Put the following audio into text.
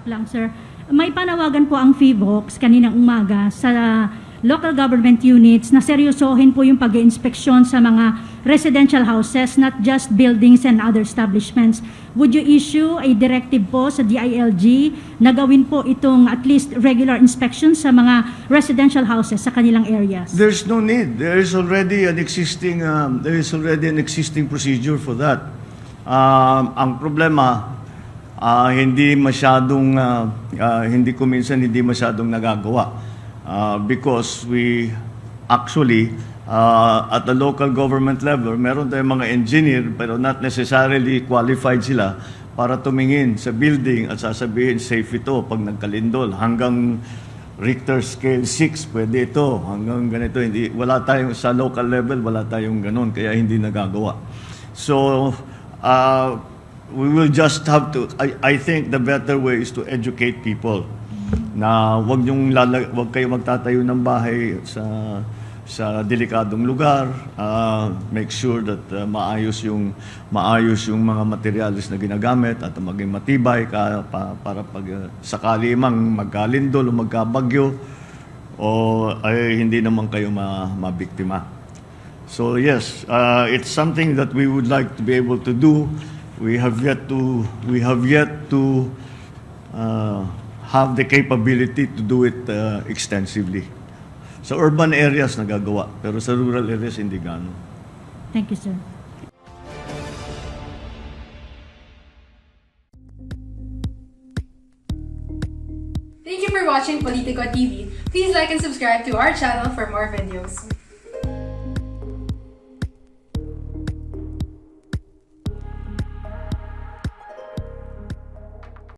lang, sir. May panawagan po ang PHIVOLCS kaninang umaga sa local government units na seryosohin po yung pag-inspeksyon sa mga residential houses, not just buildings and other establishments. Would you issue a directive po sa DILG na gawin po itong at least regular inspection sa mga residential houses sa kanilang areas? There's no need. There is already an existing procedure for that. Ang problema, hindi masyadong nagagawa. Because we actually, at the local government level, meron tayong mga engineer pero not necessarily qualified sila para tumingin sa building at sasabihin safe ito pag nagkalindol. Hanggang Richter scale 6, pwede ito. Hanggang ganito, wala tayong, sa local level, wala tayong ganun, kaya hindi nagagawa. So, we will just have to, I think the better way is to educate people na wag kayo magtatayo ng bahay sa delikadong lugar. Make sure that maayos yung mga materials na ginagamit at maging matibay para pag sakali mang magkalindol o magkabagyo ay hindi naman kayo mabiktima. So yes, it's something that we would like to be able to do. We have yet to have the capability to do it extensively. Sa urban areas nagagawa, pero sa rural areas hindi gano'n. Thank you, sir. Thank you for watching Politico TV. Please like and subscribe to our channel for more videos.